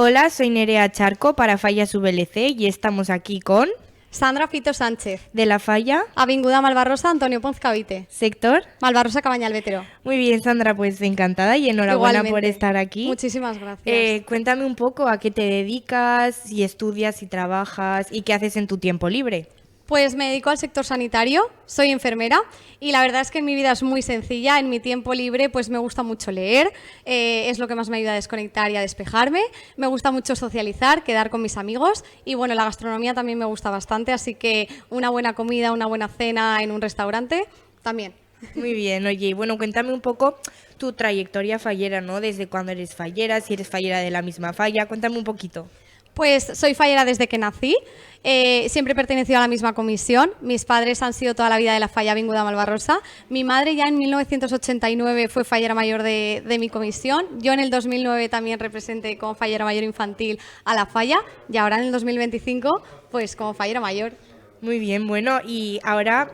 Hola, soy Nerea Charco para Fallas VLC y estamos aquí con Sandra Fito Sánchez. de la Falla. Avinguda Malvarrosa, Antonio Ponz Cavite. Sector. Malvarrosa Cabañal Vetero. Muy bien, Sandra, pues encantada y enhorabuena por Igualmente. estar aquí. Muchísimas gracias. Cuéntame un poco a qué te dedicas, si estudias, si trabajas y qué haces en tu tiempo libre. Pues me dedico al sector sanitario, soy enfermera y la verdad es que en mi vida es muy sencilla. En mi tiempo libre pues me gusta mucho leer, es lo que más me ayuda a desconectar y a despejarme. Me gusta mucho socializar, quedar con mis amigos y bueno, la gastronomía también me gusta bastante, así que una buena comida, una buena cena en un restaurante también. Muy bien, oye, y bueno, cuéntame un poco tu trayectoria fallera, ¿no? Desde cuándo eres fallera, si eres fallera de la misma falla, cuéntame un poquito. Pues soy fallera desde que nací, siempre he pertenecido a la misma comisión, mis padres han sido toda la vida de la Falla Avinguda Malvarrosa, mi madre ya en 1989 fue fallera mayor de mi comisión, yo en el 2009 también representé como fallera mayor infantil a la Falla y ahora en el 2025 pues como fallera mayor. Muy bien, bueno, y ahora,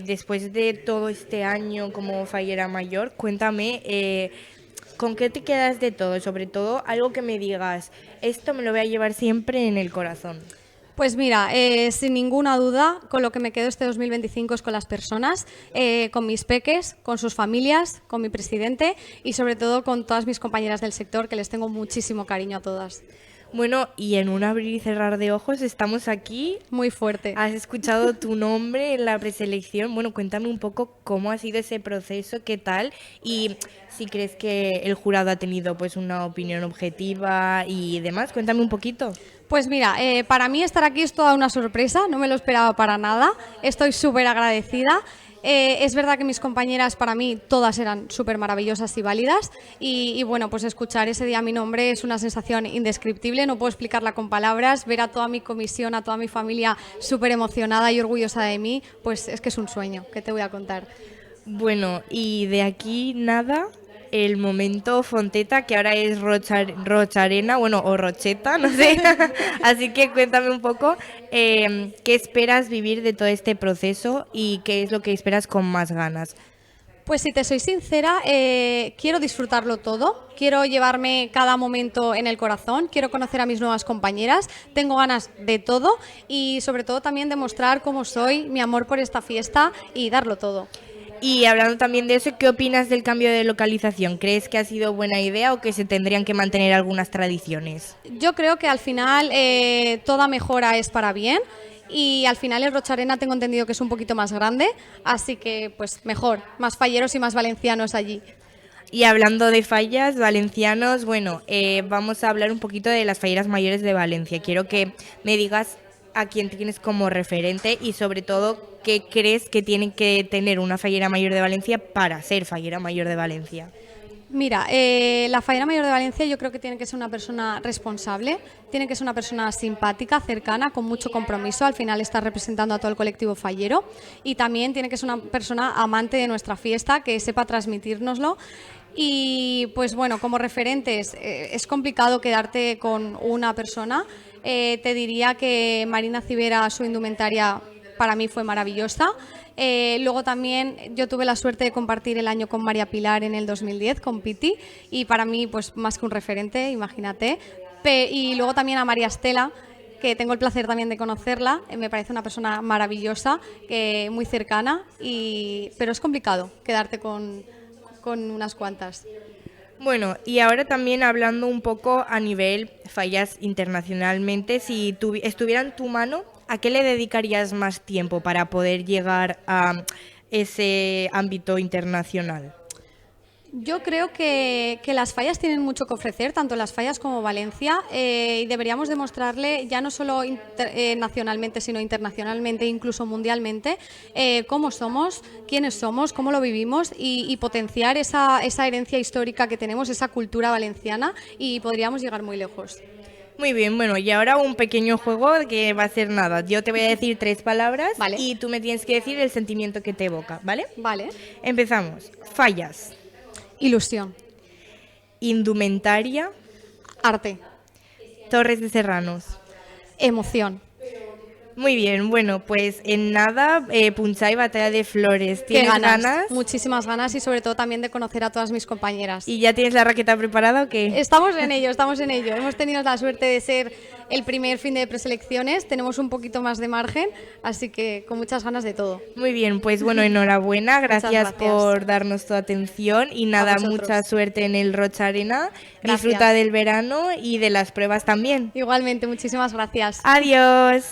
después de todo este año como fallera mayor, cuéntame, ¿con qué te quedas de todo? Sobre todo, algo que me digas, esto me lo voy a llevar siempre en el corazón. Pues mira, sin ninguna duda, con lo que me quedo este 2025 es con las personas, con mis peques, con sus familias, con mi presidente y sobre todo con todas mis compañeras del sector, que les tengo muchísimo cariño a todas. Bueno, y en un abrir y cerrar de ojos estamos aquí. Muy fuerte. Has escuchado tu nombre en la preselección. Bueno, cuéntame un poco cómo ha sido ese proceso, qué tal y si crees que el jurado ha tenido pues una opinión objetiva y demás. Cuéntame un poquito. Pues mira, para mí estar aquí es toda una sorpresa, no me lo esperaba para nada, estoy súper agradecida. Es verdad que mis compañeras para mí todas eran súper maravillosas y válidas y bueno, pues escuchar ese día mi nombre es una sensación indescriptible, no puedo explicarla con palabras, ver a toda mi comisión, a toda mi familia súper emocionada y orgullosa de mí, pues es que es un sueño, ¿qué te voy a contar? Bueno, y de aquí nada, el momento Fonteta, que ahora es Rocharena, bueno, o Rocheta, no sé. Así que cuéntame un poco qué esperas vivir de todo este proceso y qué es lo que esperas con más ganas. Pues si te soy sincera, quiero disfrutarlo todo, quiero llevarme cada momento en el corazón, quiero conocer a mis nuevas compañeras, tengo ganas de todo y sobre todo también demostrar cómo soy, mi amor por esta fiesta y darlo todo. Y hablando también de eso, ¿qué opinas del cambio de localización? ¿Crees que ha sido buena idea o que se tendrían que mantener algunas tradiciones? Yo creo que al final toda mejora es para bien. Y al final el Rocharena tengo entendido que es un poquito más grande, así que pues mejor, más falleros y más valencianos allí. Y hablando de fallas, valencianos, bueno, vamos a hablar un poquito de las falleras mayores de Valencia. Quiero que me digas a quién tienes como referente y sobre todo qué crees que tiene que tener una fallera mayor de Valencia para ser fallera mayor de Valencia. Mira, la fallera mayor de Valencia yo creo que tiene que ser una persona responsable, tiene que ser una persona simpática, cercana, con mucho compromiso. Al final está representando a todo el colectivo fallero y también tiene que ser una persona amante de nuestra fiesta, que sepa transmitírnoslo. Y pues bueno, como referentes es complicado quedarte con una persona. Te diría que Marina Civera, su indumentaria para mí fue maravillosa. Luego también yo tuve la suerte de compartir el año con María Pilar en el 2010, con Piti, y para mí pues más que un referente, imagínate. Y luego también a María Estela, que tengo el placer también de conocerla, me parece una persona maravillosa, muy cercana, pero es complicado quedarte con unas cuantas. Bueno, y ahora también hablando un poco a nivel fallas internacionalmente, si estuviera en tu mano, ¿a qué le dedicarías más tiempo para poder llegar a ese ámbito internacional? Yo creo que las fallas tienen mucho que ofrecer, tanto las fallas como Valencia, y deberíamos demostrarle ya no solo nacionalmente, sino internacionalmente, incluso mundialmente, cómo somos, quiénes somos, cómo lo vivimos y potenciar esa herencia histórica que tenemos, esa cultura valenciana, y podríamos llegar muy lejos. Muy bien, bueno, y ahora un pequeño juego que va a ser nada. Yo te voy a decir 3 palabras Vale. y tú me tienes que decir el sentimiento que te evoca, ¿vale? Vale. Empezamos. Fallas. Ilusión. Indumentaria. Arte. Torres de Serranos. Emoción. Muy bien, bueno, pues en nada, Punchai Batalla de Flores. Qué ¿Tienes ganas, ganas? muchísimas ganas y sobre todo también de conocer a todas mis compañeras. ¿Y ya tienes la raqueta preparada o qué? Estamos en ello, estamos en ello. Hemos tenido la suerte de ser el primer fin de preselecciones, tenemos un poquito más de margen, así que con muchas ganas de todo. Muy bien, pues bueno, enhorabuena, gracias, gracias. por darnos tu atención y nada, vosotros. mucha suerte en el Rocha Arena. Gracias. Disfruta del verano y de las pruebas también. Igualmente, muchísimas gracias. Adiós.